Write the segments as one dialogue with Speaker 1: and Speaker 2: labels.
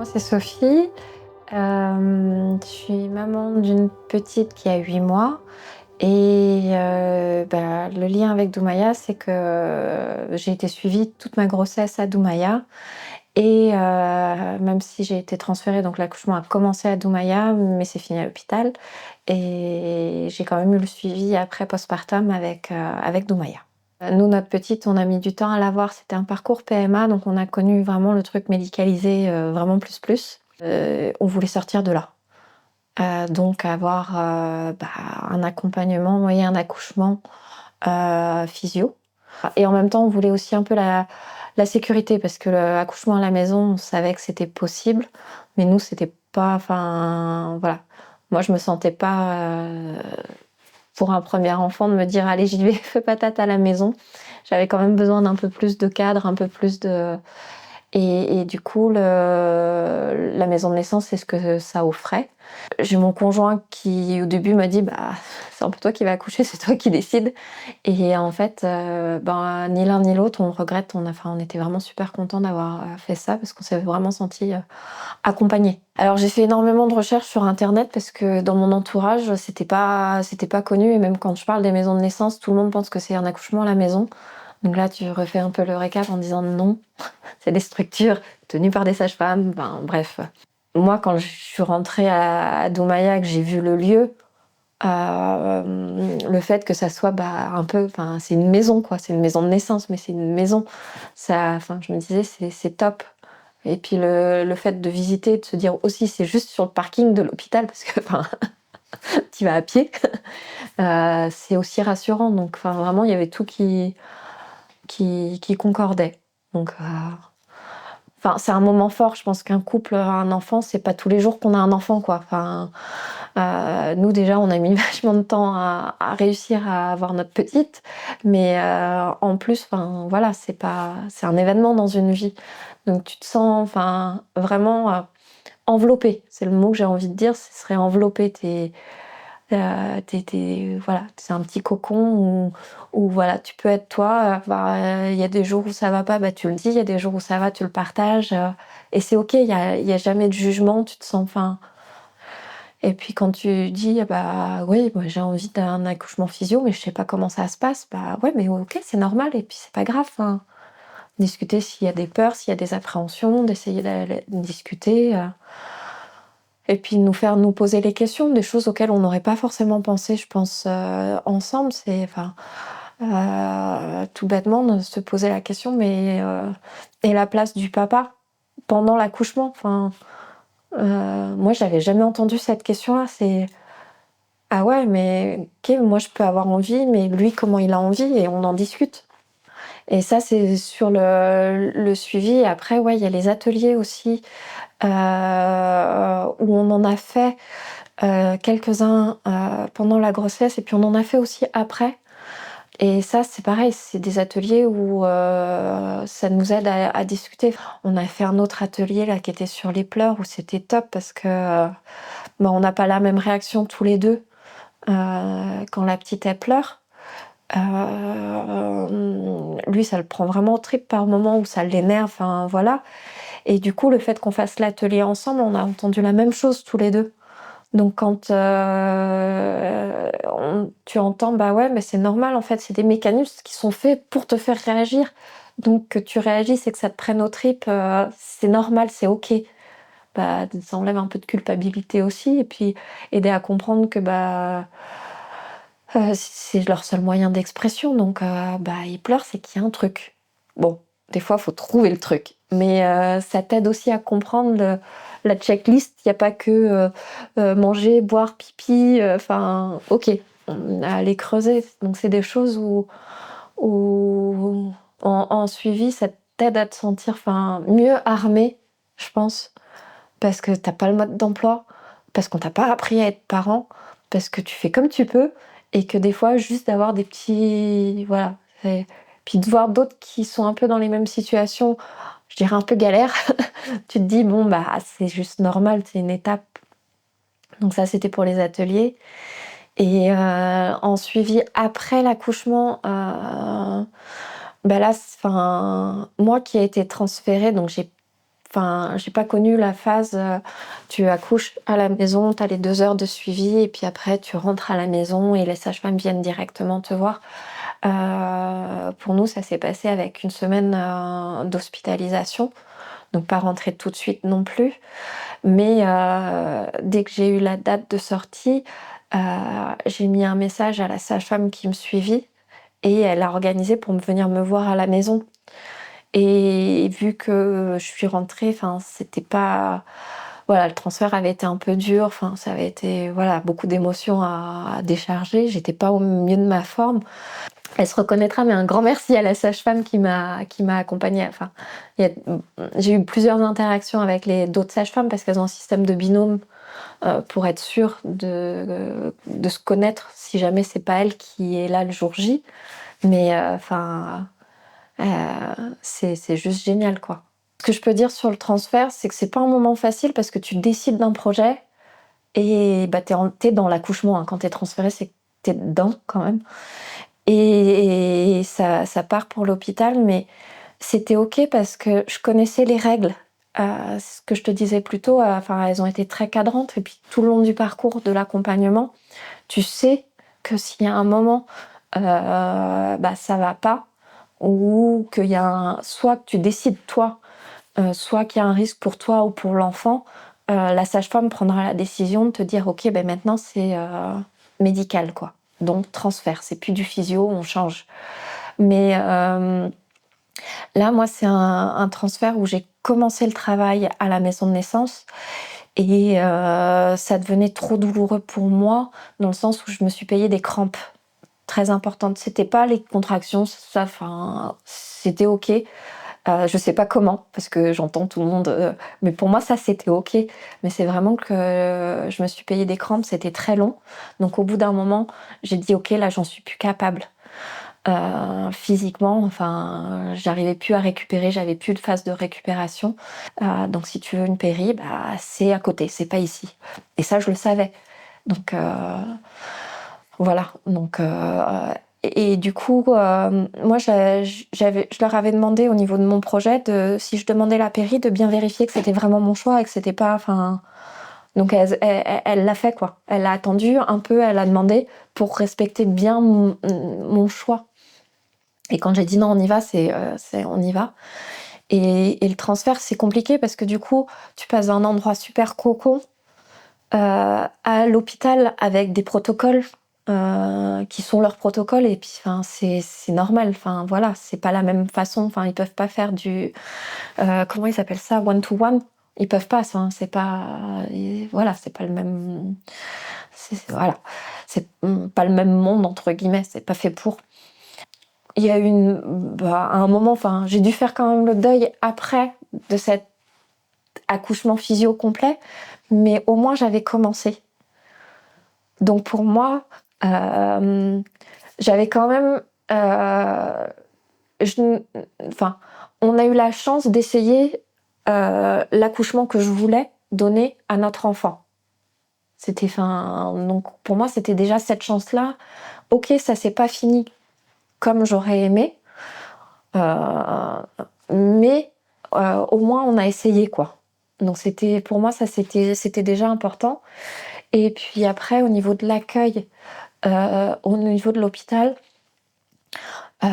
Speaker 1: Moi, c'est Sophie. Je suis maman d'une petite qui a 8 mois. Et le lien avec Doumaya, c'est que j'ai été suivie toute ma grossesse à Doumaya. Et même si j'ai été transférée, donc l'accouchement a commencé à Doumaya, mais c'est fini à l'hôpital. Et j'ai quand même eu le suivi après postpartum avec Doumaya. Nous, notre petite, on a mis du temps à l'avoir. C'était un parcours PMA, donc on a connu vraiment le truc médicalisé, vraiment plus. On voulait sortir de là. Donc avoir un accompagnement et un accouchement physio. Et en même temps, on voulait aussi un peu la sécurité, parce que l'accouchement à la maison, on savait que c'était possible, mais nous, c'était pas... Enfin, voilà. Moi, je me sentais pas, pour un premier enfant, de me dire « Allez, j'y vais, feu patate à la maison ». J'avais quand même besoin d'un peu plus de cadre, un peu plus de... Et du coup, la maison de naissance, c'est ce que ça offrait. J'ai mon conjoint qui, au début, m'a dit « c'est un peu toi qui vas accoucher, c'est toi qui décides ». Et en fait, ni l'un ni l'autre, on regrette. On était vraiment super contents d'avoir fait ça, parce qu'on s'est vraiment sentis accompagnés. Alors, j'ai fait énormément de recherches sur Internet, parce que dans mon entourage, c'était pas connu. Et même quand je parle des maisons de naissance, tout le monde pense que c'est un accouchement à la maison. Donc là, tu refais un peu le récap en disant non, c'est des structures tenues par des sages-femmes, bref. Moi, quand je suis rentrée à Doumaya, que j'ai vu le lieu, le fait que ça soit c'est une maison, quoi. C'est une maison de naissance, mais c'est une maison. Je me disais, c'est top. Et puis le fait de visiter, de se dire aussi, c'est juste sur le parking de l'hôpital, parce que tu vas à pied, c'est aussi rassurant. Donc vraiment, il y avait tout qui concordait. Donc, c'est un moment fort. Je pense qu'un couple a un enfant, c'est pas tous les jours qu'on a un enfant, quoi. Nous, déjà, on a mis vachement de temps à réussir à avoir notre petite, mais en plus, c'est un événement dans une vie. Donc tu te sens, vraiment enveloppé. C'est le mot que j'ai envie de dire. Ce serait enveloppé. Voilà, c'est un petit cocon où voilà, tu peux être toi. Il y a des jours où ça va pas, tu le dis. Il y a des jours où ça va, tu le partages. Et c'est ok, il y a jamais de jugement. Tu te sens... Et puis quand tu dis, oui, moi, j'ai envie d'un accouchement physio, mais je sais pas comment ça se passe, ouais, mais ok, c'est normal, et puis c'est pas grave. Discuter s'il y a des peurs, s'il y a des appréhensions, d'essayer de discuter. Et puis nous poser les questions, des choses auxquelles on n'aurait pas forcément pensé, je pense, ensemble. C'est tout bêtement de se poser la question, mais et la place du papa pendant l'accouchement. Moi, j'avais jamais entendu cette question-là. C'est ah ouais, mais ok, moi je peux avoir envie, mais lui, comment il a envie, et on en discute. Et ça, c'est sur le suivi. Et après, ouais, il y a les ateliers aussi, où on en a fait quelques-uns pendant la grossesse, et puis on en a fait aussi après. Et ça, c'est pareil, c'est des ateliers où ça nous aide à discuter. On a fait un autre atelier là qui était sur les pleurs, où c'était top, parce que on n'a pas la même réaction tous les deux quand la petite elle pleure. Lui, ça le prend vraiment au trip par moment, où ça l'énerve, voilà. Et du coup, le fait qu'on fasse l'atelier ensemble, on a entendu la même chose tous les deux. Donc quand tu entends, ouais, mais c'est normal, en fait, c'est des mécanismes qui sont faits pour te faire réagir. Donc que tu réagisses et que ça te prenne aux tripes, c'est normal, c'est ok. Ça enlève un peu de culpabilité aussi, et puis aider à comprendre que c'est leur seul moyen d'expression. Donc ils pleurent, c'est qu'il y a un truc. Bon, des fois, il faut trouver le truc. Mais ça t'aide aussi à comprendre la checklist. Il n'y a pas que manger, boire, pipi. Ok, on a à aller creuser. Donc, c'est des choses où en suivi, ça t'aide à te sentir mieux armé, je pense. Parce que t'as pas le mode d'emploi, parce qu'on t'a pas appris à être parent, parce que tu fais comme tu peux, et que des fois, juste d'avoir des petits... Voilà. Puis de voir d'autres qui sont un peu dans les mêmes situations, je dirais un peu galère, tu te dis, c'est juste normal, c'est une étape. Donc ça, c'était pour les ateliers. Et en suivi après l'accouchement, là, moi qui ai été transférée, donc j'ai j'ai pas connu la phase, tu accouches à la maison, tu as les 2 heures de suivi et puis après tu rentres à la maison et les sages-femmes viennent directement te voir. Pour nous, ça s'est passé avec 1 semaine, d'hospitalisation, donc pas rentrer tout de suite non plus. Mais dès que j'ai eu la date de sortie, heu, j'ai mis un message à la sage-femme qui me suivit et elle a organisé pour venir me voir à la maison. Et vu que je suis rentrée, c'était pas, voilà, le transfert avait été un peu dur, ça avait été, voilà, beaucoup d'émotions à décharger. J'étais pas au mieux de ma forme. Elle se reconnaîtra, mais un grand merci à la sage-femme qui m'a accompagnée. Il y a j'ai eu plusieurs interactions avec les d'autres sages-femmes parce qu'elles ont un système de binôme, pour être sûres de se connaître si jamais c'est pas elle qui est là le jour J. Mais c'est juste génial, quoi. Ce que je peux dire sur le transfert, c'est que c'est pas un moment facile parce que tu décides d'un projet et bah, t'es dans l'accouchement, hein. Quand t'es transféré, c'est que t'es dedans quand même. Et ça part pour l'hôpital, mais c'était OK parce que je connaissais les règles. Ce que je te disais plus tôt, elles ont été très cadrantes et puis tout le long du parcours de l'accompagnement, tu sais que s'il y a un moment, ça va pas ou qu'il y a soit que tu décides toi, soit qu'il y a un risque pour toi ou pour l'enfant, la sage-femme prendra la décision de te dire: «OK, maintenant c'est, médical, quoi. Donc transfert, c'est plus du physio, on change». Mais là, moi, c'est un transfert où j'ai commencé le travail à la maison de naissance et ça devenait trop douloureux pour moi, dans le sens où je me suis payé des crampes très importantes. C'était pas les contractions, ça, c'était OK. Je sais pas comment, parce que j'entends tout le monde, mais pour moi ça c'était OK. Mais c'est vraiment que je me suis payé des crampes, c'était très long. Donc au bout d'un moment, j'ai dit: «OK, là j'en suis plus capable». Physiquement, j'arrivais plus à récupérer, j'avais plus de phase de récupération. Donc si tu veux une péri, c'est à côté, c'est pas ici. Et ça je le savais. Donc voilà, et du coup, moi je leur avais demandé au niveau de mon projet si je demandais la péri, de bien vérifier que c'était vraiment mon choix et que c'était pas, donc elle l'a fait, quoi. Elle a attendu un peu, elle a demandé pour respecter bien mon choix. Et quand j'ai dit: «Non, on y va», c'est on y va. Et le transfert, c'est compliqué parce que du coup, tu passes d'un endroit super cocon, à l'hôpital avec des protocoles, qui sont leurs protocoles et puis c'est normal, voilà, c'est pas la même façon, ils peuvent pas faire du, comment ils appellent ça? One to one. Ils peuvent pas, c'est pas, et voilà, c'est pas le même, voilà, c'est, pas «le même monde» entre guillemets, c'est pas fait pour. Il y a eu à un moment, j'ai dû faire quand même le deuil après de cet accouchement physio complet, mais au moins j'avais commencé. Donc pour moi, j'avais quand même, je enfin, on a eu la chance d'essayer, l'accouchement que je voulais donner à notre enfant. Donc pour moi, c'était déjà cette chance-là. OK, ça s'est pas fini comme j'aurais aimé, heu, mais au moins on a essayé, quoi. Donc pour moi, ça c'était déjà important. Et puis après, au niveau de l'accueil, au niveau de l'hôpital, heu,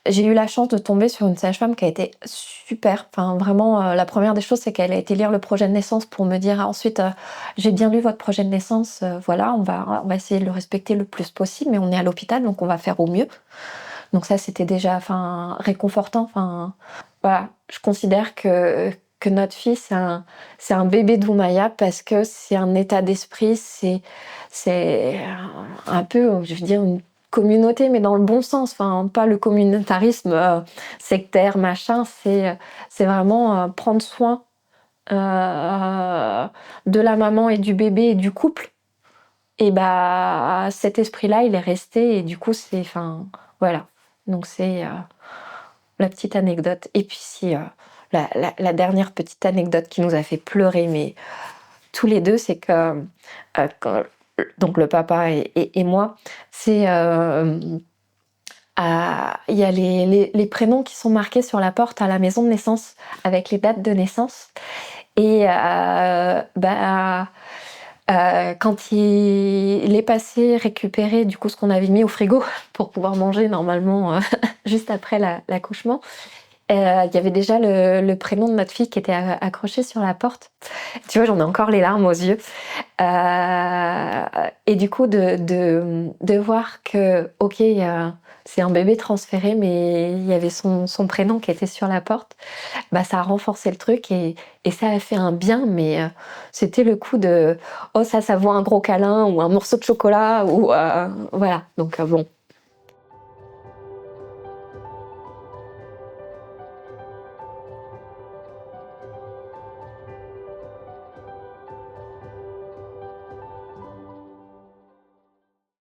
Speaker 1: j'ai eu la chance de tomber sur une sage-femme qui a été super. Vraiment, la première des choses, c'est qu'elle a été lire le projet de naissance pour me dire ensuite, «J'ai bien lu votre projet de naissance, voilà, on va essayer de le respecter le plus possible, mais on est à l'hôpital, donc on va faire au mieux». Donc ça, c'était déjà, réconfortant. Voilà, je considère que notre fille, c'est un bébé d'Oumaya parce que c'est un état d'esprit, c'est un peu, je veux dire, une communauté, mais dans le bon sens, pas le communautarisme, sectaire, machin. C'est vraiment, prendre soin, de la maman et du bébé et du couple. Et cet esprit-là, il est resté et du coup, voilà. Donc c'est, la petite anecdote. Et puis si, la dernière petite anecdote qui nous a fait pleurer, mais tous les deux, c'est que, donc le papa et moi, c'est, Il y a les prénoms qui sont marqués sur la porte à la maison de naissance avec les dates de naissance et quand il est passé récupérer du coup ce qu'on avait mis au frigo pour pouvoir manger normalement, juste après l'accouchement, il y avait déjà le prénom de notre fille qui était accroché sur la porte. Tu vois, j'en ai encore les larmes aux yeux. Et du coup, de voir que, ok, c'est un bébé transféré, mais il y avait son prénom qui était sur la porte, bah, ça a renforcé le truc et ça a fait un bien, mais c'était le coup de, oh, ça vaut un gros câlin ou un morceau de chocolat, ou voilà. Donc, bon.